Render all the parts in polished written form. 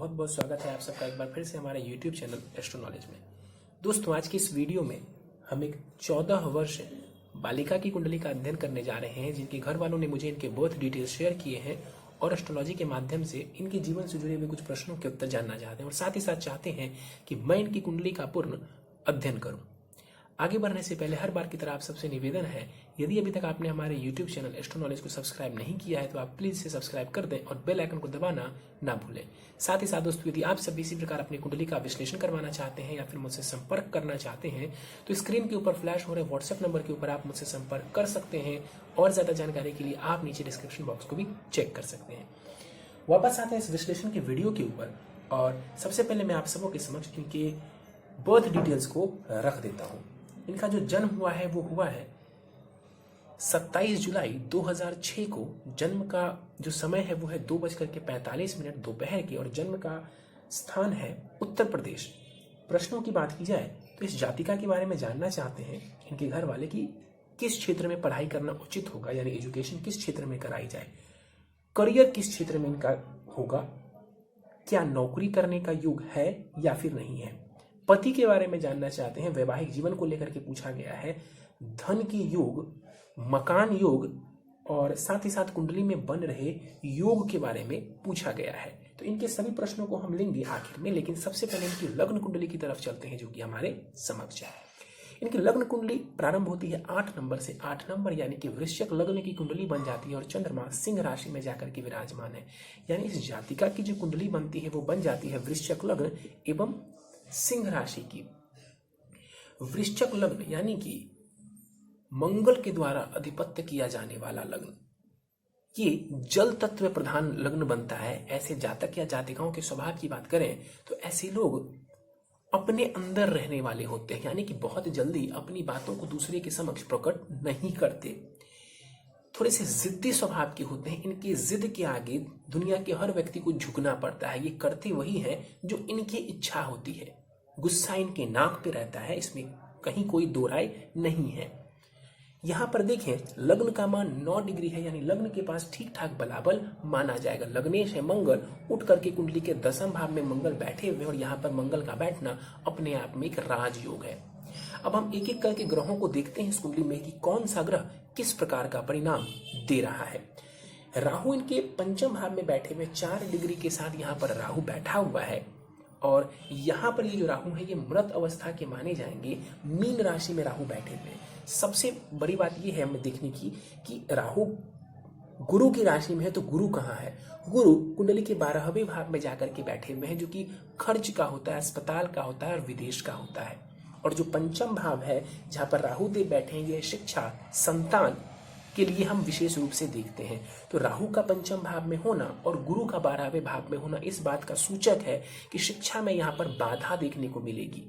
बहुत बहुत स्वागत है आप सबका एक बार फिर से हमारे YouTube चैनल एस्ट्रो नॉलेज में। दोस्तों, आज की इस वीडियो में हम एक 14 वर्ष बालिका की कुंडली का अध्ययन करने जा रहे हैं, जिनके घर वालों ने मुझे इनके बर्थ डिटेल्स शेयर किए हैं और एस्ट्रोलॉजी के माध्यम से इनके जीवन से जुड़े हुए कुछ प्रश्नों के उत्तर जानना चाहते हैं और साथ ही साथ चाहते हैं कि मैं इनकी कुंडली का पूर्ण अध्ययन करूं। आगे बढ़ने से पहले हर बार की तरह आप सबसे निवेदन है, यदि अभी तक आपने हमारे YouTube चैनल एस्ट्रो नॉलेज को सब्सक्राइब नहीं किया है तो आप प्लीज इसे सब्सक्राइब कर दें और बेल आइकन को दबाना ना भूलें। साथ ही साथ दोस्तों, यदि आप सभी इसी प्रकार अपनी कुंडली का विश्लेषण करवाना चाहते हैं या फिर मुझसे संपर्क करना चाहते हैं तो स्क्रीन के ऊपर फ्लैश हो रहे व्हाट्सएप नंबर के ऊपर आप मुझसे संपर्क कर सकते हैं और ज्यादा जानकारी के लिए आप नीचे डिस्क्रिप्शन बॉक्स को भी चेक कर सकते हैं। वापस आते हैं इस विश्लेषण के वीडियो के ऊपर और सबसे पहले मैं आप सबों के समक्ष इनके बर्थ डिटेल्स को रख देता हूँ। इनका जो जन्म हुआ है वो हुआ है 27 जुलाई 2006 को। जन्म का जो समय है वो है 2:45 दोपहर के और जन्म का स्थान है उत्तर प्रदेश। प्रश्नों की बात की जाए तो इस जातिका के बारे में जानना चाहते हैं इनके घर वाले की किस क्षेत्र में पढ़ाई करना उचित होगा, यानी एजुकेशन किस क्षेत्र में कराई जाए, करियर किस क्षेत्र में इनका होगा, क्या नौकरी करने का योग है या फिर नहीं है। पति के बारे में जानना चाहते हैं, वैवाहिक जीवन को लेकर के पूछा गया है, धन के योग, मकान योग और साथ ही साथ कुंडली में बन रहे योग के बारे में पूछा गया है। तो इनके सभी प्रश्नों को हम लेंगे आखिर में, लेकिन सबसे पहले इनकी लग्न कुंडली की तरफ चलते हैं जो कि हमारे समक्ष है। इनकी लग्न कुंडली प्रारंभ होती है 8 नंबर से। 8 नंबर यानी कि वृश्चिक लग्न की कुंडली बन जाती है और चंद्रमा सिंह राशि में जाकर के विराजमान है। यानी इस जातिका की जो कुंडली बनती है वो बन जाती है वृश्चिक लग्न एवं सिंह राशि की। वृश्चिक लग्न यानी कि मंगल के द्वारा अधिपत्य किया जाने वाला लग्न, ये जल तत्व प्रधान लग्न बनता है। ऐसे जातक या जातिकाओं के स्वभाव की बात करें तो ऐसे लोग अपने अंदर रहने वाले होते हैं, यानी कि बहुत जल्दी अपनी बातों को दूसरे के समक्ष प्रकट नहीं करते। थोड़े से जिद्दी स्वभाव के होते हैं। इनकी जिद के आगे दुनिया के हर व्यक्ति को झुकना पड़ता है। ये करते वही है जो इनकी इच्छा होती है। गुस्सा इनके नाक पे रहता है, इसमें कहीं कोई दो राय नहीं है। यहां पर देखें, लग्न का मान 9 डिग्री है, यानी लग्न के पास ठीक ठाक बलाबल माना जाएगा। लग्नेश है मंगल, उठ करके कुंडली के 10वें भाव में मंगल बैठे हुए और यहाँ पर मंगल का बैठना अपने आप में एक राजयोग है। अब हम एक एक करके ग्रहों को देखते हैं इस कुंडली में कि कौन सा ग्रह किस प्रकार का परिणाम दे रहा है। राहु इनके 5वें भाव में बैठे हुए 4 डिग्री के साथ यहाँ पर राहु बैठा हुआ है और यहाँ पर ये जो राहु है ये मृत अवस्था के माने जाएंगे। मीन राशि में राहु बैठे हुए। सबसे बड़ी बात ये है हमें देखने की कि राहु गुरु की राशि में है तो गुरु कहाँ है। गुरु कुंडली के 12वें भाव में जाकर के बैठे हुए हैं जो कि खर्च का होता है, अस्पताल का होता है और विदेश का होता है। और जो 5वां भाव है जहां पर राहु देव बैठे हैं, ये शिक्षा संतान के लिए हम विशेष रूप से देखते हैं। तो राहु का 5वें भाव में होना और गुरु का 12वें भाव में होना इस बात का सूचक है कि शिक्षा में यहाँ पर बाधा देखने को मिलेगी,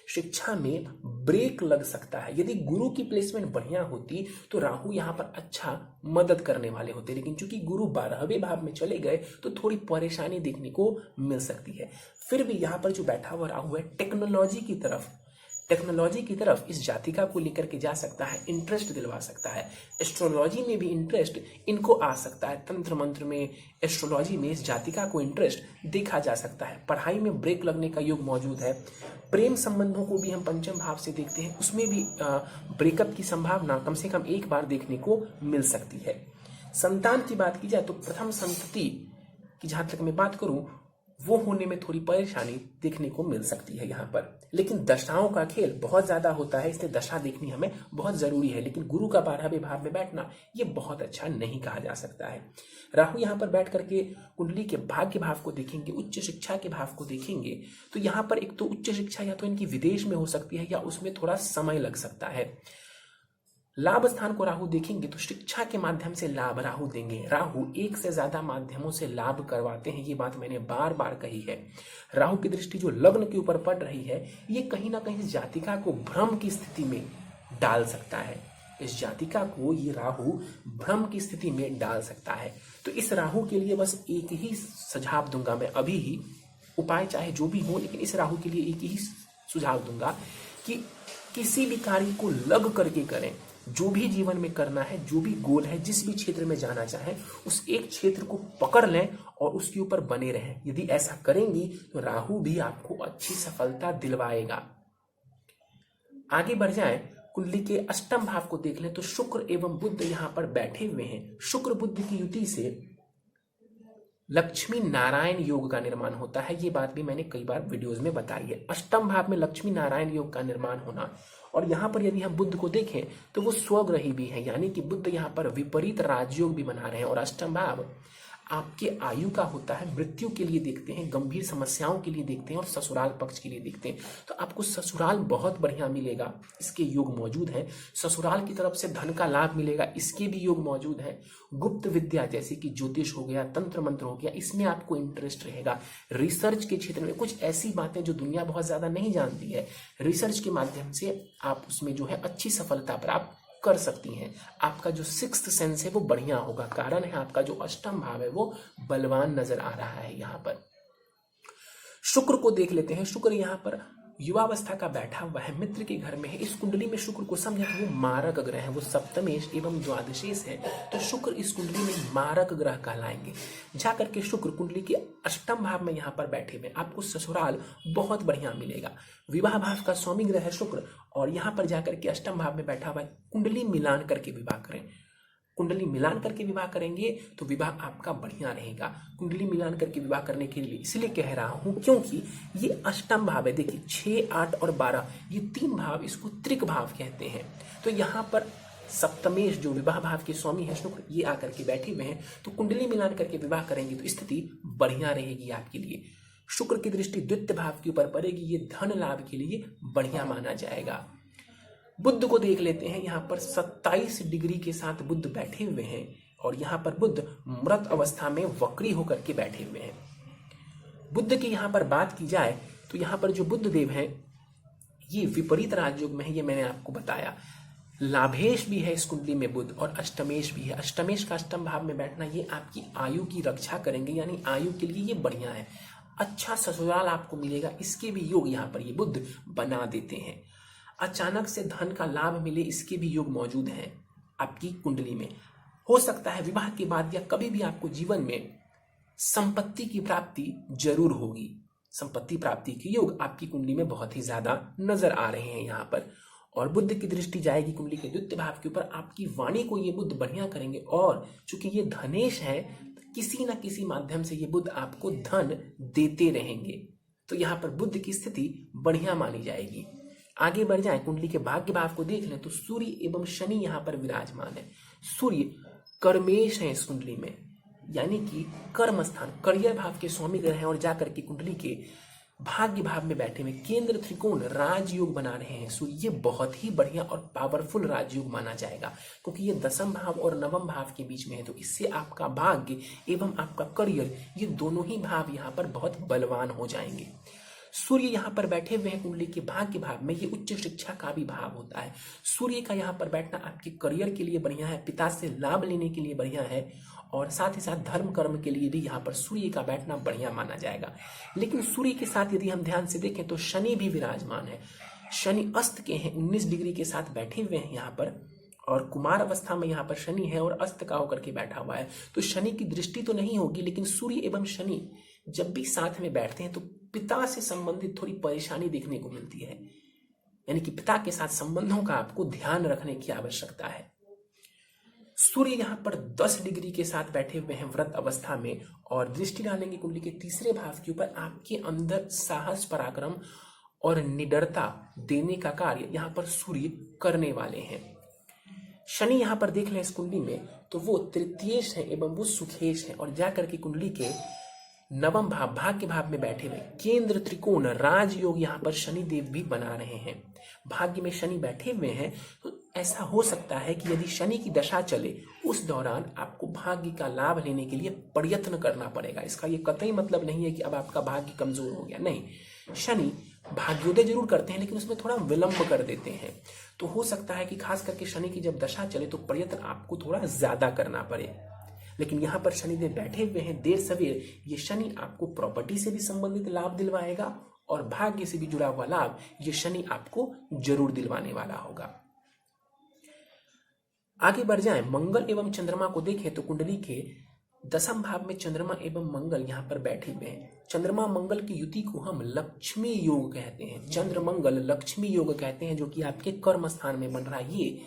शिक्षा में ब्रेक लग सकता है। यदि गुरु की प्लेसमेंट बढ़िया होती तो राहु यहाँ पर अच्छा मदद करने वाले होते, लेकिन चूंकि गुरु 12वें भाव में चले गए तो थोड़ी परेशानी देखने को मिल सकती है। फिर भी यहाँ पर जो बैठा हुआ राहु है टेक्नोलॉजी की तरफ इस जातिका को लेकर के जा सकता है, इंटरेस्ट दिलवा सकता है। एस्ट्रोलॉजी में भी इंटरेस्ट इनको आ सकता है। तंत्र मंत्र में, एस्ट्रोलॉजी में इस जातिका को इंटरेस्ट देखा जा सकता है। पढ़ाई में ब्रेक लगने का योग मौजूद है। प्रेम संबंधों को भी हम 5वें भाव से देखते हैं, उसमें भी ब्रेकअप की संभावना कम से कम एक बार देखने को मिल सकती है। संतान की बात की जाए तो प्रथम संतति की जहां तक मैं बात करूं वो होने में थोड़ी परेशानी देखने को मिल सकती है यहाँ पर, लेकिन दशाओं का खेल बहुत ज्यादा होता है, इसलिए दशा देखनी हमें बहुत जरूरी है। लेकिन गुरु का 12वें भाव में बैठना ये बहुत अच्छा नहीं कहा जा सकता है। राहु यहाँ पर बैठ करके कुंडली के भाग्य भाव को देखेंगे, उच्च शिक्षा के भाव को देखेंगे तो यहाँ पर एक तो उच्च शिक्षा या तो इनकी विदेश में हो सकती है या उसमें थोड़ा समय लग सकता है। लाभ स्थान को राहु देखेंगे तो शिक्षा के माध्यम से लाभ राहु देंगे। राहु एक से ज्यादा माध्यमों से लाभ करवाते हैं, ये बात मैंने बार बार कही है। राहु की दृष्टि जो लग्न के ऊपर पड़ रही है ये कहीं ना कहीं जातिका को भ्रम की स्थिति में डाल सकता है। इस जातिका को ये राहु भ्रम की स्थिति में डाल सकता है। तो इस राहु के लिए बस एक ही सुझाव दूंगा मैं अभी ही, उपाय चाहे जो भी हो, लेकिन इस राहु के लिए एक ही सुझाव दूंगा कि किसी भी कार्य को लग करके करें। जो भी जीवन में करना है, जो भी गोल है, जिस भी क्षेत्र में जाना चाहें, उस एक क्षेत्र को पकड़ लें और उसके ऊपर बने रहें। यदि ऐसा करेंगी तो राहु भी आपको अच्छी सफलता दिलवाएगा। आगे बढ़ जाएं, कुंडली के अष्टम भाव को देख लें तो शुक्र एवं बुध यहां पर बैठे हुए हैं। शुक्र बुध की युति से लक्ष्मी नारायण योग का निर्माण होता है। ये बात भी मैंने कई बार वीडियोस में बताई है। अष्टम भाव में लक्ष्मी नारायण योग का निर्माण होना, और यहाँ पर यदि हम बुध को देखें तो वो स्वग्रही भी है, यानी कि बुध यहाँ पर विपरीत राजयोग भी बना रहे हैं। और अष्टम भाव आपके आयु का होता है, मृत्यु के लिए देखते हैं, गंभीर समस्याओं के लिए देखते हैं और ससुराल पक्ष के लिए देखते हैं। तो आपको ससुराल बहुत बढ़िया मिलेगा, इसके योग मौजूद हैं। ससुराल की तरफ से धन का लाभ मिलेगा, इसके भी योग मौजूद हैं। गुप्त विद्या जैसे कि ज्योतिष हो गया, तंत्र मंत्र हो गया, इसमें आपको इंटरेस्ट रहेगा। रिसर्च के क्षेत्र में कुछ ऐसी बातें जो दुनिया बहुत ज्यादा नहीं जानती है, रिसर्च के माध्यम से आप उसमें जो है अच्छी सफलता प्राप्त कर सकती हैं। आपका जो सिक्स्थ सेंस है वो बढ़िया होगा। कारण है आपका जो अष्टम भाव है वो बलवान नजर आ रहा है। यहाँ पर शुक्र को देख लेते हैं। शुक्र यहाँ पर युवावस्था का बैठा हुआ है, मित्र के घर में है। इस कुंडली में शुक्र को समझे तो वो मारक ग्रह है, वो सप्तमेश एवं द्वादशेश है। तो शुक्र इस कुंडली में मारक ग्रह कहलाएंगे। जाकर के शुक्र कुंडली के अष्टम भाव में यहाँ पर बैठे हुए, आपको ससुराल बहुत बढ़िया मिलेगा। विवाह भाव का स्वामी ग्रह है शुक्र, और यहाँ पर जाकर के अष्टम भाव में बैठा हुआ है। कुंडली मिलान करके विवाह करें। कुंडली मिलान करके विवाह करेंगे तो विवाह आपका बढ़िया रहेगा। कुंडली मिलान करके विवाह करने के लिए इसलिए कह रहा हूं क्योंकि ये अष्टम भाव है। देखिए 6, 8 और 12 ये 3 भाव, इसको त्रिक भाव कहते हैं। तो यहाँ पर सप्तमेश जो विवाह भाव के स्वामी है शुक्र, ये आकर के बैठे हुए हैं। तो कुंडली मिलान करके विवाह करेंगे तो स्थिति बढ़िया रहेगी आपके लिए। शुक्र की दृष्टि द्वितीय भाव के ऊपर पड़ेगी, ये धन लाभ के लिए बढ़िया माना जाएगा। बुध को देख लेते हैं। यहाँ पर 27 डिग्री के साथ बुध बैठे हुए हैं, और यहाँ पर बुध मृत अवस्था में वक्री होकर के बैठे हुए हैं। बुध की यहाँ पर बात की जाए तो यहाँ पर जो बुध देव हैं ये विपरीत राजयोग में है, ये मैंने आपको बताया। लाभेश भी है इस कुंडली में बुध, और अष्टमेश भी है। अष्टमेश का अष्टम भाव में बैठना ये आपकी आयु की रक्षा करेंगे, यानी आयु के लिए ये बढ़िया है। अच्छा ससुराल आपको मिलेगा, इसके भी योग यहाँ पर ये बुध बना देते हैं। अचानक से धन का लाभ मिले, इसके भी योग मौजूद हैं आपकी कुंडली में। हो सकता है विवाह के बाद या कभी भी आपको जीवन में संपत्ति की प्राप्ति जरूर होगी। संपत्ति प्राप्ति के योग आपकी कुंडली में बहुत ही ज्यादा नजर आ रहे हैं यहाँ पर। और बुध की दृष्टि जाएगी कुंडली के द्वितीय भाव के ऊपर, आपकी वाणी को ये बुध बढ़िया करेंगे। और चूंकि ये धनेश है, किसी न किसी माध्यम से ये बुध आपको धन देते रहेंगे। तो यहाँ पर बुध की स्थिति बढ़िया मानी जाएगी। आगे बढ़ जाए, कुंडली के भाग्य भाव को देख लें तो सूर्य एवं शनि यहाँ पर विराजमान है। सूर्य कर्मेश है इस कुंडली में, यानी कि कर्म स्थान, करियर भाव के स्वामी ग्रह हैं। और जाकर के कुंडली के भाग्य भाव में बैठे हुए केंद्र त्रिकोण राजयोग बना रहे हैं सूर्य। ये बहुत ही बढ़िया और पावरफुल राजयोग माना जाएगा, क्योंकि ये दसम भाव और नवम भाव के बीच में है। तो इससे आपका भाग्य एवं आपका करियर, ये दोनों ही भाव यहाँ पर बहुत बलवान हो जाएंगे। सूर्य यहाँ पर बैठे हुए हैं कुंडली के भाग्य भाव में, ये उच्च शिक्षा का भी भाव होता है। सूर्य का यहाँ पर बैठना आपके करियर के लिए बढ़िया है, पिता से लाभ लेने के लिए बढ़िया है, और साथ ही साथ धर्म कर्म के लिए भी यहाँ पर सूर्य का बैठना बढ़िया माना जाएगा। लेकिन सूर्य के साथ यदि हम ध्यान से देखें तो शनि भी विराजमान है। शनि अस्त के हैं, 19 डिग्री के साथ बैठे हुए हैं यहाँ पर, और कुमार अवस्था में यहाँ पर शनि है और अस्त का होकर के बैठा हुआ है। तो शनि की दृष्टि तो नहीं होगी, लेकिन सूर्य एवं शनि जब भी साथ में बैठते हैं तो पिता से संबंधित थोड़ी परेशानी देखने को मिलती है, यानी कि पिता के साथ संबंधों का आपको ध्यान रखने की आवश्यकता है। सूर्य यहाँ पर 10 डिग्री के साथ बैठे हुए हैं व्रत अवस्था में, और दृष्टि डालेंगे कुंडली के तीसरे भाव के ऊपर। आपके अंदर साहस, पराक्रम और निडरता देने का कार्य यहाँ पर सूर्य करने वाले हैं। शनि यहाँ पर देख लें इस कुंडली में तो वो तृतीयेश है एवं वो सुखेश है, और जाकर के कुंडली के नवम भाव भाग्य भाव में बैठे हुए केंद्र त्रिकोण राजयोग यहाँ पर शनि देव भी बना रहे हैं। भाग्य में शनि बैठे हुए हैं, तो ऐसा हो सकता है कि यदि शनि की दशा चले उस दौरान आपको भाग्य का लाभ लेने के लिए प्रयत्न करना पड़ेगा। इसका ये कतई मतलब नहीं है कि अब आपका भाग्य कमजोर हो गया, नहीं। शनि भाग्योदय जरूर करते हैं, लेकिन उसमें थोड़ा विलंब कर देते हैं। तो हो सकता है कि खास करके शनि की जब दशा चले तो प्रयत्न आपको थोड़ा ज्यादा करना पड़े। लेकिन यहाँ पर शनिदेव बैठे हुए हैं देर सवेर, ये शनि आपको प्रॉपर्टी से भी संबंधित लाभ दिलवाएगा, और भाग्य से भी जुड़ा हुआ लाभ ये शनि आपको जरूर दिलवाने वाला होगा। आगे बढ़ जाएं, मंगल एवं चंद्रमा को देखें तो कुंडली के दसम भाव में चंद्रमा एवं मंगल यहाँ पर बैठे हुए हैं। चंद्रमा मंगल की युति को हम लक्ष्मी योग कहते हैं, चंद्र मंगल लक्ष्मी योग कहते हैं, जो कि आपके कर्म स्थान में बन रहा है। ये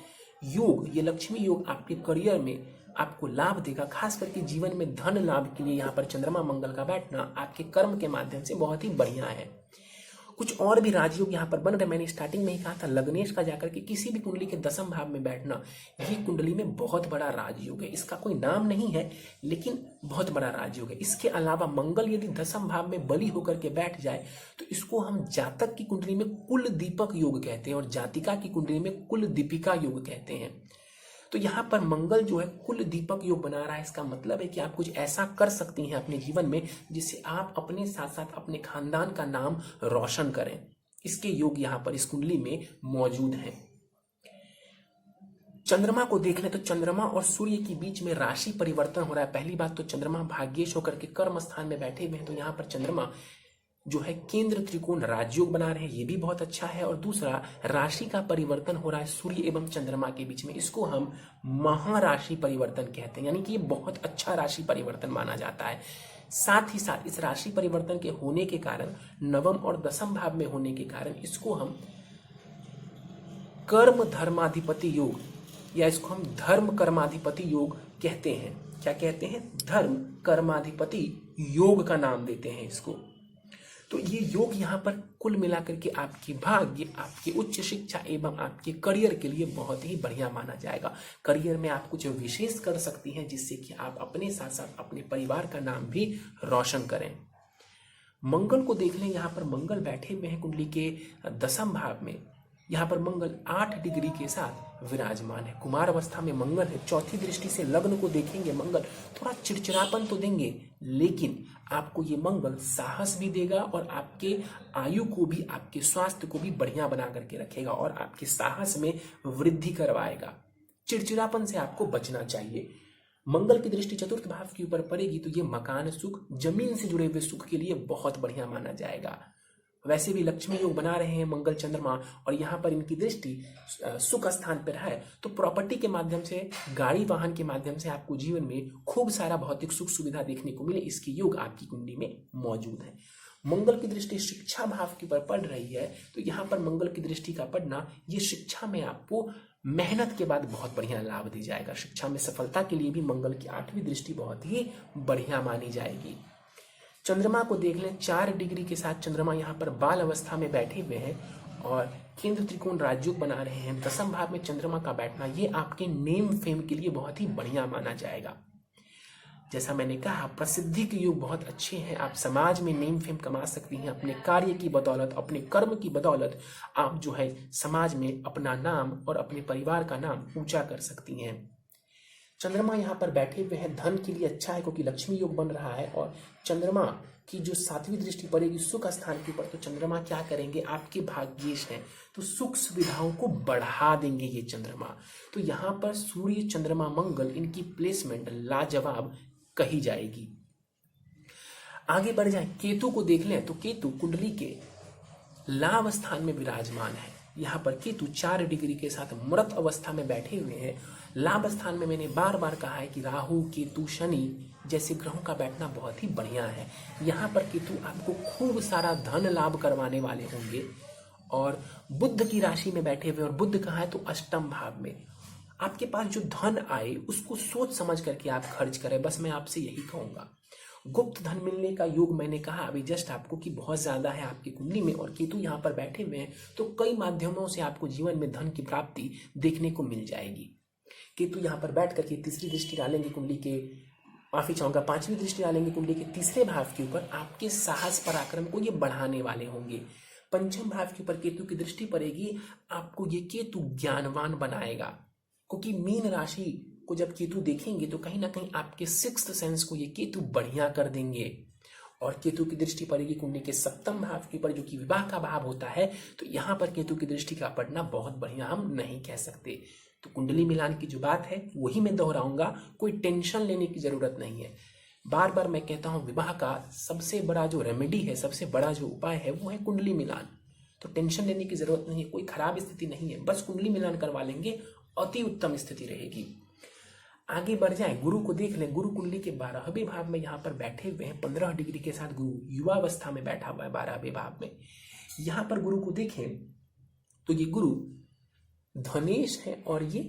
योग, ये लक्ष्मी योग आपके करियर में आपको लाभ देगा, खास करके जीवन में धन लाभ के लिए यहाँ पर चंद्रमा मंगल का बैठना आपके कर्म के माध्यम से बहुत ही बढ़िया है। कुछ और भी राजयोग यहाँ पर बन रहे। मैंने स्टार्टिंग में ही कहा था, लग्नेश का जाकर के किसी भी कुंडली के दसम भाव में बैठना, ये कुंडली में बहुत बड़ा राजयोग है। इसका कोई नाम नहीं है, लेकिन बहुत बड़ा राजयोग है। इसके अलावा मंगल यदि दसम भाव में बली होकर के बैठ जाए तो इसको हम जातक की कुंडली में कुल दीपक योग कहते हैं और जातिका की कुंडली में कुल दीपिका योग कहते हैं। तो यहाँ पर मंगल जो है कुल दीपक योग बना रहा है। इसका मतलब है कि आप कुछ ऐसा कर सकती हैं अपने जीवन में जिससे आप अपने साथ साथ अपने खानदान का नाम रोशन करें। इसके योग यहाँ पर इस कुंडली में मौजूद हैं। चंद्रमा को देख लें तो चंद्रमा और सूर्य के बीच में राशि परिवर्तन हो रहा है। पहली बात तो चंद्रमा भाग्येश होकर के कर्म स्थान में बैठे हुए हैं, तो यहाँ पर चंद्रमा जो है केंद्र त्रिकोण राजयोग बना रहे हैं, ये भी बहुत अच्छा है। और दूसरा, राशि का परिवर्तन हो रहा है सूर्य एवं चंद्रमा के बीच में, इसको हम महाराशि परिवर्तन कहते हैं, यानी कि ये बहुत अच्छा राशि परिवर्तन माना जाता है। साथ ही साथ इस राशि परिवर्तन के होने के कारण, नवम और दसम भाव में होने के कारण, इसको हम कर्म धर्माधिपति योग या इसको हम धर्म कर्माधिपति योग कहते हैं। क्या कहते हैं? धर्म कर्माधिपति योग का नाम देते हैं इसको। तो ये योग यहाँ पर कुल मिलाकर के आपकी भाग्य, आपकी उच्च शिक्षा एवं आपके करियर के लिए बहुत ही बढ़िया माना जाएगा। करियर में आप कुछ विशेष कर सकती हैं जिससे कि आप अपने साथ साथ अपने परिवार का नाम भी रोशन करें। मंगल को देख लें, यहाँ पर मंगल बैठे हुए हैं कुंडली के दसम भाव में। यहाँ पर मंगल 8 डिग्री के साथ विराजमान है। कुमार अवस्था में मंगल है। चौथी दृष्टि से लग्न को देखेंगे, मंगल थोड़ा चिड़चिड़ापन तो देंगे, लेकिन आपको ये मंगल साहस भी देगा और आपके आयु को भी, आपके स्वास्थ्य को भी बढ़िया बना करके रखेगा और आपके साहस में वृद्धि करवाएगा। चिड़चिड़ापन से आपको बचना चाहिए। मंगल की दृष्टि चतुर्थ भाव के ऊपर पड़ेगी तो ये मकान सुख, जमीन से जुड़े हुए सुख के लिए बहुत बढ़िया माना जाएगा। वैसे भी लक्ष्मी योग बना रहे हैं मंगल चंद्रमा, और यहाँ पर इनकी दृष्टि सुख स्थान पर है, तो प्रॉपर्टी के माध्यम से, गाड़ी वाहन के माध्यम से आपको जीवन में खूब सारा भौतिक सुख सुविधा देखने को मिले, इसकी योग आपकी कुंडली में मौजूद है। मंगल की दृष्टि शिक्षा भाव के ऊपर पड़ रही है, तो यहाँ पर मंगल की दृष्टि का पड़ना, ये शिक्षा में आपको मेहनत के बाद बहुत बढ़िया लाभ दी जाएगा। शिक्षा में सफलता के लिए भी मंगल की 8वीं दृष्टि बहुत ही बढ़िया मानी जाएगी। चंद्रमा को देख लें, 4 डिग्री के साथ चंद्रमा यहाँ पर बाल अवस्था में बैठे हुए हैं और केंद्र त्रिकोण राजयोग बना रहे हैं। दसम भाव में चंद्रमा का बैठना, ये आपके नेम फेम के लिए बहुत ही बढ़िया माना जाएगा। जैसा मैंने कहा, प्रसिद्धि के योग बहुत अच्छे हैं। आप समाज में नेम फेम कमा सकती हैं अपने कार्य की बदौलत, अपने कर्म की बदौलत। आप जो है समाज में अपना नाम और अपने परिवार का नाम ऊंचा कर सकती हैं। चंद्रमा यहाँ पर बैठे हुए हैं, धन के लिए अच्छा है क्योंकि लक्ष्मी योग बन रहा है। और चंद्रमा की जो 7वीं दृष्टि पड़ेगी सुख स्थान के ऊपर, तो चंद्रमा क्या करेंगे, आपके भाग्येश हैं तो सुख सुविधाओं को बढ़ा देंगे ये चंद्रमा। तो यहाँ पर सूर्य चंद्रमा मंगल, इनकी प्लेसमेंट लाजवाब कही जाएगी। आगे बढ़ जाए, केतु को देख लें तो केतु कुंडली के लाभ स्थान में विराजमान है। यहाँ पर केतु 4 डिग्री के साथ मृत अवस्था में बैठे हुए हैं। लाभ स्थान में मैंने बार बार कहा है कि राहु, केतु, शनि जैसे ग्रहों का बैठना बहुत ही बढ़िया है। यहाँ पर केतु आपको खूब सारा धन लाभ करवाने वाले होंगे। और बुध की राशि में बैठे हुए, और बुध कहाँ है तो अष्टम भाव में। आपके पास जो धन आए उसको सोच समझ करके आप खर्च करें, बस मैं आपसे यही कहूंगा। गुप्त धन मिलने का योग मैंने कहा अभी जस्ट आपको कि बहुत ज्यादा है आपकी कुंडली में, और केतु यहाँ पर बैठे हुए हैं तो कई माध्यमों से आपको जीवन में धन की प्राप्ति देखने को मिल जाएगी। केतु यहाँ पर बैठ करके तीसरी दृष्टि डालेंगे कुंडली के, माफी चाहूंगा 5वीं दृष्टि डालेंगे कुंडली के तीसरे भाव के ऊपर। आपके साहस पराक्रम को ये बढ़ाने वाले होंगे। पंचम भाव के ऊपर केतु की दृष्टि पड़ेगी, आपको ये केतु ज्ञानवान बनाएगा, क्योंकि मीन राशि को जब केतु देखेंगे तो कहीं ना कहीं आपके 6th सेंस को ये केतु बढ़िया कर देंगे। और केतु की दृष्टि पड़ेगी कुंडली के 7वें भाव के ऊपर, जो कि विवाह का भाव होता है, तो यहाँ पर केतु की दृष्टि का पड़ना बहुत बढ़िया हम नहीं कह सकते। तो कुंडली मिलान की जो बात है वही मैं दोहराऊंगा, कोई टेंशन लेने की जरूरत नहीं है। बार बार मैं कहता हूं, विवाह का सबसे बड़ा जो रेमेडी है, सबसे बड़ा जो उपाय है वो है कुंडली मिलान। तो टेंशन लेने की जरूरत नहीं है, कोई खराब स्थिति नहीं है, बस कुंडली मिलान करवा लेंगे अति उत्तम स्थिति रहेगी। आगे बढ़ जाए, गुरु को देख लें। गुरु कुंडली के 12वें भाव में यहाँ पर बैठे हुए हैं, 15 डिग्री के साथ गुरु युवावस्था में बैठा हुआ है 12वें भाव में। यहाँ पर गुरु को देखें तो ये गुरु धनेश है और ये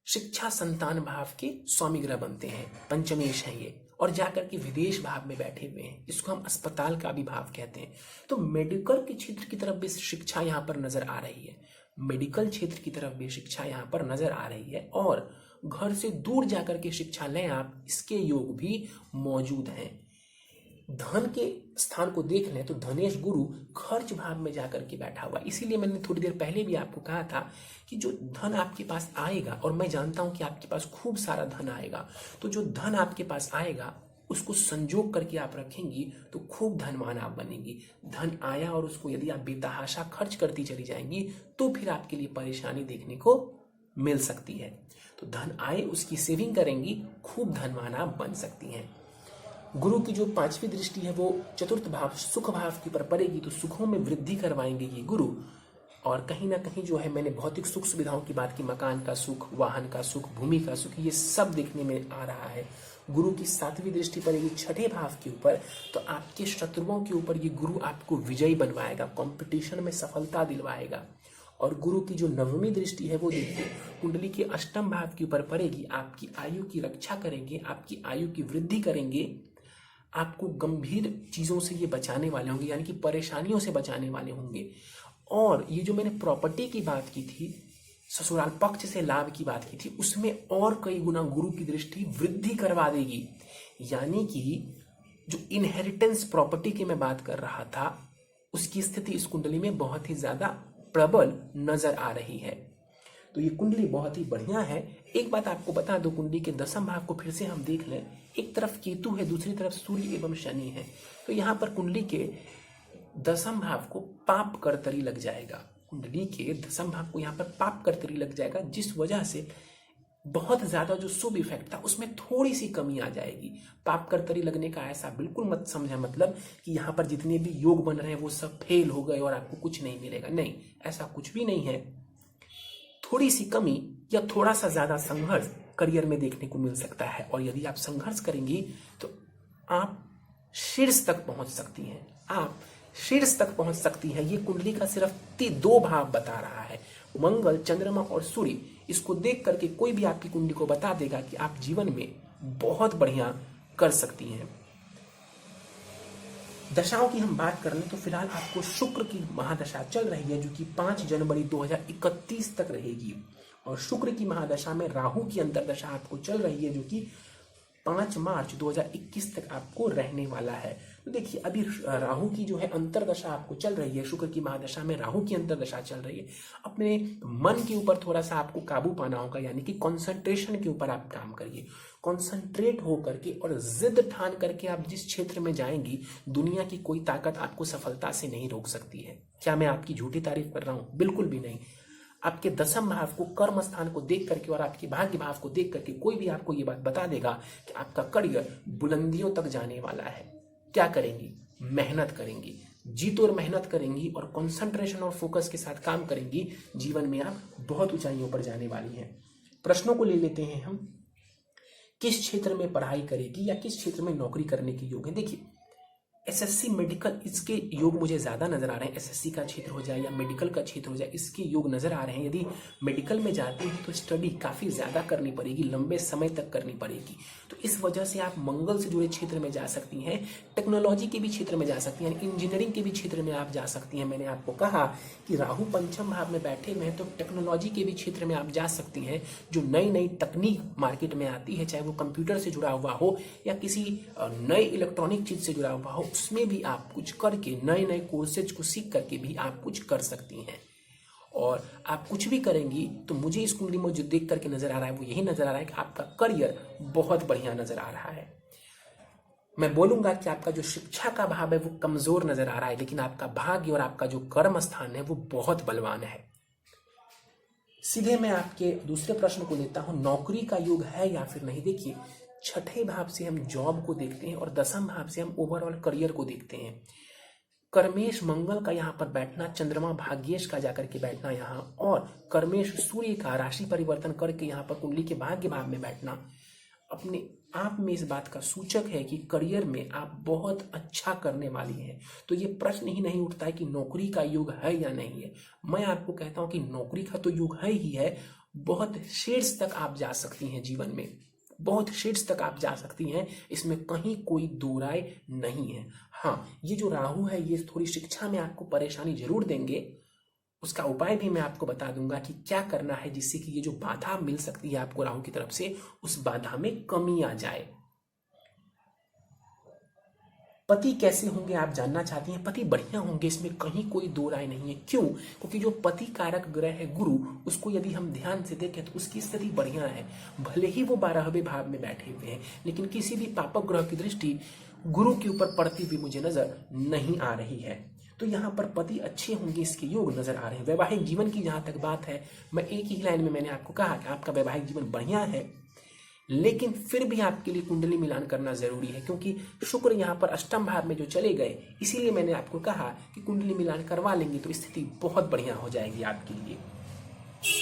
शिक्षा संतान भाव के स्वामी ग्रह बनते हैं, पंचमेश है ये, और जाकर के विदेश भाव में बैठे हुए हैं। इसको हम अस्पताल का भी भाव कहते हैं। तो मेडिकल के क्षेत्र की तरफ भी शिक्षा यहाँ पर नजर आ रही है, मेडिकल क्षेत्र की तरफ भी शिक्षा यहाँ पर नजर आ रही है, और घर से दूर जाकर के शिक्षा लें आप, इसके योग भी मौजूद हैं। धन के स्थान को देख लें तो धनेश गुरु खर्च भाव में जाकर के बैठा हुआ, इसीलिए मैंने थोड़ी देर पहले भी आपको कहा था कि जो धन आपके पास आएगा, और मैं जानता हूं कि आपके पास खूब सारा धन आएगा, तो जो धन आपके पास आएगा उसको संजोग करके आप रखेंगी तो खूब धनवान आप बनेंगी। धन आया और उसको यदि आप बेतहाशा खर्च करती चली जाएंगी तो फिर आपके लिए परेशानी देखने को मिल सकती है। तो धन आए उसकी सेविंग करेंगी, खूब धनवान आप बन सकती हैं। गुरु की जो 5वीं दृष्टि है वो चतुर्थ भाव सुख भाव के ऊपर पड़ेगी, तो सुखों में वृद्धि करवाएंगे ये गुरु। और कहीं ना कहीं जो है, मैंने भौतिक सुख सुविधाओं की बात की, मकान का सुख, वाहन का सुख, भूमि का सुख, ये सब देखने में आ रहा है। गुरु की 7वीं दृष्टि पड़ेगी 6ठे भाव के ऊपर, तो आपके शत्रुओं के ऊपर ये गुरु आपको विजयी बनवाएगा, कंपटीशन में सफलता दिलवाएगा। और गुरु की जो 9वीं दृष्टि है वो देखिए कुंडली के 8वें भाव के ऊपर पड़ेगी, आपकी आयु की रक्षा करेंगे, आपकी आयु की वृद्धि करेंगे, आपको गंभीर चीजों से ये बचाने वाले होंगे, यानी कि परेशानियों से बचाने वाले होंगे। और ये जो मैंने प्रॉपर्टी की बात की थी, ससुराल पक्ष से लाभ की बात की थी, उसमें और कई गुना गुरु की दृष्टि वृद्धि करवा देगी। यानी कि जो इनहेरिटेंस प्रॉपर्टी की मैं बात कर रहा था, उसकी स्थिति इस कुंडली में बहुत ही ज्यादा प्रबल नजर आ रही है। तो ये कुंडली बहुत ही बढ़िया है। एक बात आपको बता दो, कुंडली के 10वें भाव को फिर से हम देख लें। एक तरफ केतु है, दूसरी तरफ सूर्य एवं शनि है। तो यहाँ पर कुंडली के 10वें भाव को पाप करतरी लग जाएगा। कुंडली के 10वें भाव को यहाँ पर पाप करतरी लग जाएगा, जिस वजह से बहुत ज्यादा जो शुभ इफेक्ट था उसमें थोड़ी सी कमी आ जाएगी। पाप करतरी लगने का ऐसा बिल्कुल मत समझा मतलब कि यहाँ पर जितने भी योग बन रहे हैं वो सब फेल हो गए और आपको कुछ नहीं मिलेगा। नहीं, ऐसा कुछ भी नहीं है। थोड़ी सी कमी या थोड़ा सा ज्यादा संघर्ष करियर में देखने को मिल सकता है, और यदि आप संघर्ष करेंगी तो आप शीर्ष तक पहुंच सकती हैं। आप शीर्ष तक पहुंच सकती है। ये कुंडली का सिर्फ 2 भाव बता रहा है, मंगल, चंद्रमा और सूर्य। इसको देख करके कोई भी आपकी कुंडली को बता देगा कि आप जीवन में बहुत बढ़िया कर सकती हैं। दशाओं की हम बात कर लें तो फिलहाल आपको शुक्र की महादशा चल रही है, जो कि 5 जनवरी 2031 तक रहेगी। और शुक्र की महादशा में राहु की अंतरदशा आपको चल रही है, जो कि 5 मार्च 2021 तक आपको रहने वाला है। तो देखिए, अभी राहु की जो है अंतरदशा आपको चल रही है, शुक्र की महादशा में राहु की अंतरदशा चल रही है। अपने मन के ऊपर थोड़ा सा आपको काबू पाना होगा, यानी कि कंसंट्रेशन के ऊपर आप काम करिए। कंसंट्रेट हो करके और जिद ठान करके आप जिस क्षेत्र में जाएंगी, दुनिया की कोई ताकत आपको सफलता से नहीं रोक सकती है। क्या मैं आपकी झूठी तारीफ कर रहा हूं? बिल्कुल भी नहीं। आपके 10वें भाव को, कर्म स्थान को देख करके और आपके भाग्य भाव को देख करके कोई भी आपको ये बात बता देगा कि आपका करियर बुलंदियों तक जाने वाला है। क्या करेंगी? मेहनत करेंगी, जी तोड़ मेहनत करेंगी और कंसंट्रेशन और फोकस के साथ काम करेंगी। जीवन में आप बहुत ऊंचाइयों पर जाने वाली हैं। प्रश्नों को ले लेते हैं हम। किस क्षेत्र में पढ़ाई करेगी या किस क्षेत्र में नौकरी करने के योग है? देखिए, एसएससी मेडिकल, इसके योग मुझे ज्यादा नजर आ रहे हैं। एसएससी का क्षेत्र हो जाए या मेडिकल का क्षेत्र हो जाए, इसके योग नजर आ रहे हैं। यदि मेडिकल में जाते हैं तो स्टडी काफी ज्यादा करनी पड़ेगी, लंबे समय तक करनी पड़ेगी। तो इस वजह से आप मंगल से जुड़े क्षेत्र में जा सकती हैं, टेक्नोलॉजी के भी क्षेत्र में जा सकती हैं, इंजीनियरिंग के भी क्षेत्र में आप जा सकती हैं। मैंने आपको कहा कि राहु 5वें भाव में बैठे हुए हैं, तो टेक्नोलॉजी के भी क्षेत्र में आप जा सकती हैं। जो नई नई तकनीक मार्केट में आती है, चाहे वो कंप्यूटर से जुड़ा हुआ हो या किसी नए इलेक्ट्रॉनिक चीज से जुड़ा हुआ हो, उसमें भी आप कुछ करके, नए नए कोर्सेज को सीख करके भी आप कुछ कर सकती हैं। और आप कुछ भी करेंगी तो मुझे इस कुंडली में जो देख करके नजर आ रहा है वो यही नजर आ रहा है कि आपका करियर बहुत बढ़िया नजर आ रहा है। मैं बोलूंगा कि आपका जो शिक्षा का भाव है वो कमजोर नजर आ रहा है, लेकिन आपका भाग्य और आपका जो कर्म स्थान है वो बहुत बलवान है। सीधे मैं आपके दूसरे प्रश्न को लेता हूं, नौकरी का योग है या फिर नहीं? देखिए, 6ठे भाव से हम जॉब को देखते हैं और 10वें भाव से हम ओवरऑल करियर को देखते हैं। कर्मेश मंगल का यहाँ पर बैठना, चंद्रमा भाग्येश का जाकर के बैठना यहाँ, और कर्मेश सूर्य का राशि परिवर्तन करके यहाँ पर कुंडली के भाग्य भाव में बैठना अपने आप में इस बात का सूचक है कि करियर में आप बहुत अच्छा करने वाली हैं। तो ये प्रश्न ही नहीं उठता है कि नौकरी का युग है या नहीं है। मैं आपको कहता हूं कि नौकरी का तो युग है ही है, बहुत शीर्ष तक आप जा सकती हैं जीवन में, बहुत शीर्ष तक आप जा सकती हैं, इसमें कहीं कोई दो राय नहीं है। हाँ, ये जो राहु है ये थोड़ी शिक्षा में आपको परेशानी जरूर देंगे, उसका उपाय भी मैं आपको बता दूंगा कि क्या करना है जिससे कि ये जो बाधा मिल सकती है आपको राहु की तरफ से, उस बाधा में कमी आ जाए। पति कैसे होंगे आप जानना चाहती हैं। पति बढ़िया होंगे, इसमें कहीं कोई दो राय नहीं है। क्यों? क्योंकि जो पति कारक ग्रह है गुरु, उसको यदि हम ध्यान से देखें तो उसकी स्थिति बढ़िया है। भले ही वो 12वें भाव में बैठे हुए हैं, लेकिन किसी भी पापक ग्रह की दृष्टि गुरु के ऊपर पड़ती हुई मुझे नजर नहीं आ रही है। तो यहाँ पर पति अच्छे होंगे, इसके योग नजर आ रहे हैं। वैवाहिक जीवन की जहां तक बात है, मैं एक ही लाइन में मैंने आपको कहा कि आपका वैवाहिक जीवन बढ़िया है, लेकिन फिर भी आपके लिए कुंडली मिलान करना जरूरी है, क्योंकि शुक्र यहाँ पर अष्टम भाव में जो चले गए, इसीलिए मैंने आपको कहा कि कुंडली मिलान करवा लेंगे तो स्थिति बहुत बढ़िया हो जाएगी आपके लिए।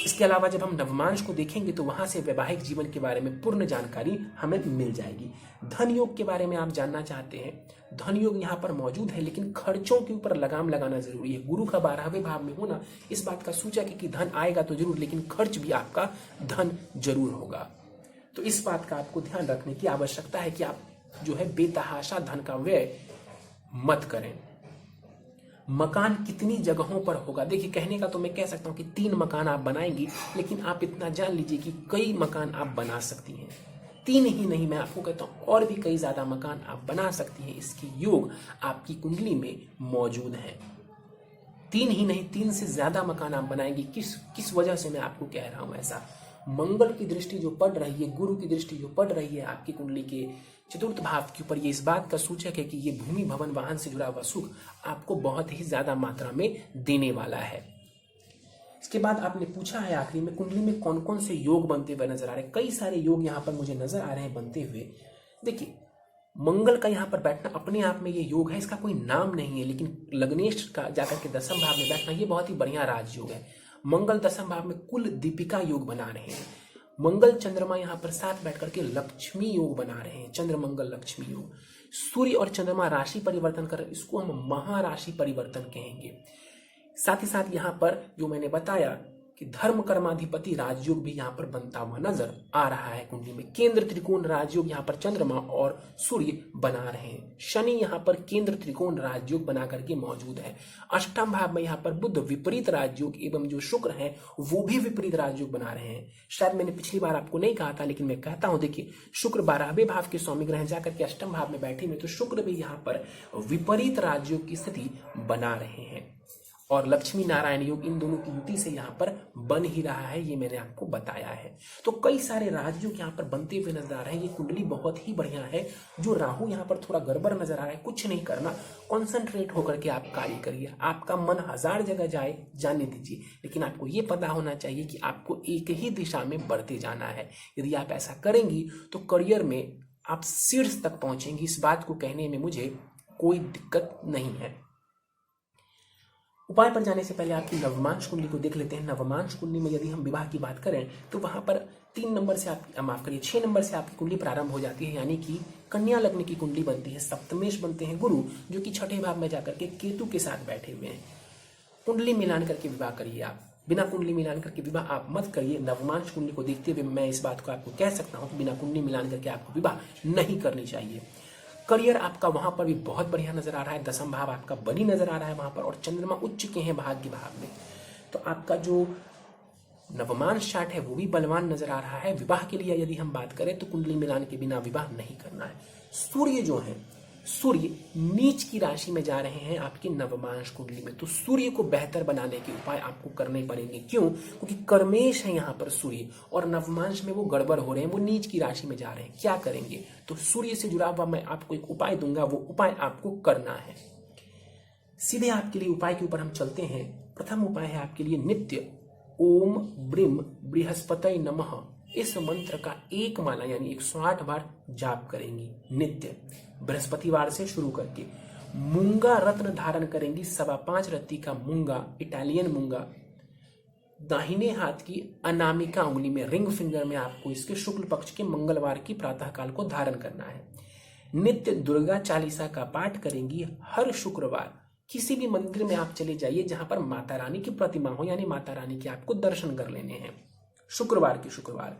इसके अलावा जब हम नवमांश को देखेंगे तो वहां से वैवाहिक जीवन के बारे में पूर्ण जानकारी हमें मिल जाएगी। धन योग के बारे में आप जानना चाहते हैं, धन योग यहाँ पर मौजूद है, लेकिन खर्चों के ऊपर लगाम लगाना जरूरी है। गुरु का 12वें भाव में होना इस बात का सूचक है कि धन आएगा तो जरूर, लेकिन खर्च भी आपका धन जरूर होगा। तो इस बात का आपको ध्यान रखने की आवश्यकता है कि आप जो है बेतहाशा धन का व्यय मत करें। मकान कितनी जगहों पर होगा? देखिए, कहने का तो मैं कह सकता हूं कि 3 मकान आप बनाएंगी, लेकिन आप इतना जान लीजिए कि कई मकान आप बना सकती हैं। 3 ही नहीं, मैं आपको कहता हूं और भी कई ज्यादा मकान आप बना सकती हैं। इसके योग आपकी कुंडली में मौजूद है। 3 ही नहीं, 3 से ज्यादा मकान आप बनाएंगी। किस वजह से मैं आपको कह रहा हूं ऐसा? मंगल की दृष्टि जो पड़ रही है, गुरु की दृष्टि जो पड़ रही है आपकी कुंडली के चतुर्थ भाव के ऊपर, ये इस बात का सूचक है कि ये भूमि भवन वाहन से जुड़ा हुआ सुख आपको बहुत ही ज्यादा मात्रा में देने वाला है। इसके बाद आपने पूछा है आखिरी में कुंडली में कौन कौन से योग बनते हुए नजर आ रहे हैं। कई सारे योग यहाँ पर मुझे नजर आ रहे हैं बनते हुए। देखिए, मंगल का यहाँ पर बैठना अपने आप में ये योग है, इसका कोई नाम नहीं है, लेकिन लग्नेश का जाकर के 10वें भाव में बैठना ये बहुत ही बढ़िया राजयोग है। मंगल 10वें भाव में कुल दीपिका योग बना रहे हैं। मंगल चंद्रमा यहाँ पर साथ बैठ करके लक्ष्मी योग बना रहे हैं, चंद्र मंगल लक्ष्मी योग। सूर्य और चंद्रमा राशि परिवर्तन कर, इसको हम महाराशि परिवर्तन कहेंगे। साथ ही साथ यहाँ पर जो मैंने बताया कि धर्म कर्माधिपति राजयोग भी यहाँ पर बनता हुआ नजर आ रहा है कुंडली में। केंद्र त्रिकोण राजयोग यहाँ पर चंद्रमा और सूर्य बना रहे हैं। शनि यहाँ पर केंद्र त्रिकोण राजयोग बना करके मौजूद है। अष्टम भाव में यहाँ पर बुध विपरीत राजयोग एवं जो शुक्र है वो भी विपरीत राजयोग बना रहे हैं। शायद मैंने पिछली बार आपको नहीं कहा था, लेकिन मैं कहता हूं, देखिए, शुक्र 12वें भाव के स्वामी ग्रह जाकर के अष्टम भाव में बैठे हुए, तो शुक्र भी यहाँ पर विपरीत राजयोग की स्थिति बना रहे हैं। और लक्ष्मी नारायण योग इन दोनों की युति से यहाँ पर बन ही रहा है, ये मैंने आपको बताया है। तो कई सारे राजयोग यहाँ पर बनते हुए नजर आ रहे हैं। ये कुंडली बहुत ही बढ़िया है। जो राहु यहाँ पर थोड़ा गड़बड़ नजर आ रहा है, कुछ नहीं करना, कॉन्सेंट्रेट होकर के आप कार्य करिए। आपका मन 1000 जगह जाए, जाने दीजिए, लेकिन आपको ये पता होना चाहिए कि आपको एक ही दिशा में बढ़ते जाना है। यदि आप ऐसा करेंगी तो करियर में आप शीर्ष तक पहुंचेंगी। इस बात को कहने में मुझे कोई दिक्कत नहीं है। उपाय पर जाने से पहले आपकी नवमांश कुंडली को देख लेते हैं। नवमांश कुंडली में यदि हम विवाह की बात करें तो वहां पर 3 नंबर से आप, माफ करिए, 6 नंबर से आपकी कुंडली प्रारंभ हो जाती है, यानी कि कन्या लग्न की कुंडली बनती है। सप्तमेश बनते हैं गुरु, जो कि 6ठे भाव में जाकर के केतु के साथ बैठे हुए हैं। कुंडली मिलान करके विवाह करिए आप, बिना कुंडली मिलान करके विवाह आप मत करिए। नवमांश कुंडली को देखते हुए मैं इस बात को आपको कह सकता हूं कि बिना कुंडली मिलान करके आपको विवाह नहीं करनी चाहिए। करियर आपका वहां पर भी बहुत बढ़िया नजर आ रहा है। 10वां भाव आपका बनी नजर आ रहा है वहां पर, और चंद्रमा उच्च के हैं भाग्य भाव में, तो आपका जो नवमांश चार्ट है वो भी बलवान नजर आ रहा है। विवाह के लिए यदि हम बात करें तो कुंडली मिलान के बिना विवाह नहीं करना है। सूर्य जो है, सूर्य नीच की राशि में जा रहे हैं आपकी नवमांश कुंडली में, तो सूर्य को बेहतर बनाने के उपाय आपको करने पड़ेंगे। क्यों? क्योंकि कर्मेश है यहाँ पर सूर्य, और नवमांश में वो गड़बड़ हो रहे हैं, वो नीच की राशि में जा रहे हैं। क्या करेंगे? तो सूर्य से जुड़ा हुआ मैं आपको एक उपाय दूंगा, वो उपाय आपको करना है। सीधे आपके लिए उपाय के ऊपर हम चलते हैं। प्रथम उपाय है आपके लिए नित्य ओम ब्रीम बृहस्पति नमः, इस मंत्र का 1 माला यानी 108 बार जाप करेंगी नित्य, बृहस्पतिवार से शुरू करके। मूंगा रत्न धारण करेंगी, 5.25 रत्ती का मूंगा, इटालियन मूंगा। दाहिने हाथ की अनामिका उंगली में, रिंग फिंगर में आपको इसके शुक्ल पक्ष के मंगलवार की प्रातःकाल को धारण करना है। नित्य दुर्गा चालीसा का पाठ करेंगी। हर शुक्रवार किसी भी मंदिर में आप चले जाइए जहां पर माता रानी की प्रतिमा हो, यानी माता रानी के आपको दर्शन कर लेने हैं। शुक्रवार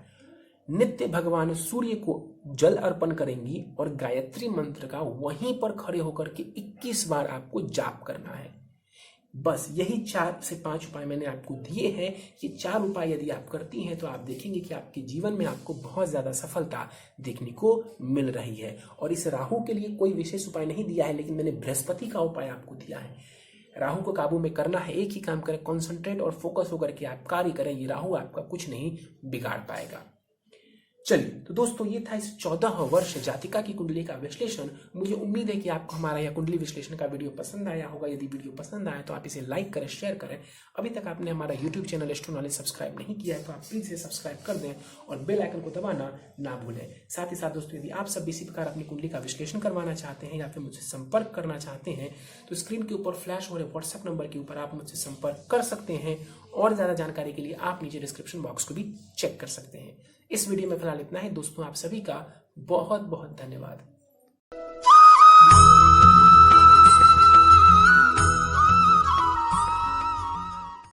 नित्य भगवान सूर्य को जल अर्पण करेंगी और गायत्री मंत्र का वहीं पर खड़े होकर के 21 बार आपको जाप करना है। बस यही 4 से 5 उपाय मैंने आपको दिए हैं। ये 4 उपाय यदि आप करती हैं तो आप देखेंगे कि आपके जीवन में आपको बहुत ज्यादा सफलता देखने को मिल रही है। और इस राहु के लिए कोई विशेष उपाय नहीं दिया है, लेकिन मैंने बृहस्पति का उपाय आपको दिया है। राहु को काबू में करना है, एक ही काम करें, कॉन्सेंट्रेट और फोकस होकर के आप कार्य करें। ये राहु आपका कुछ नहीं बिगाड़ पाएगा। चलिए, तो दोस्तों ये था इस 14 वर्ष जातिका की कुंडली का विश्लेषण। मुझे उम्मीद है कि आपको हमारा यह कुंडली विश्लेषण का वीडियो पसंद आया होगा। यदि वीडियो पसंद आया तो आप इसे लाइक करें, शेयर करें। अभी तक आपने हमारा YouTube channel astro knowledge subscribe नहीं किया है तो आप प्लीज इसे सब्सक्राइब कर दें और बेल आइकन को दबाना ना भूलें। साथ ही साथ दोस्तों, यदि आप सब इसी प्रकार अपनी कुंडली का विश्लेषण करवाना चाहते हैं या फिर मुझसे संपर्क करना चाहते हैं तो स्क्रीन के ऊपर फ्लैश हो रहे व्हाट्सएप नंबर के ऊपर आप मुझसे संपर्क कर सकते हैं। और ज्यादा जानकारी के लिए आप नीचे डिस्क्रिप्शन बॉक्स को भी चेक कर सकते हैं। इस वीडियो में फिलहाल इतना ही दोस्तों। आप सभी का बहुत बहुत धन्यवाद।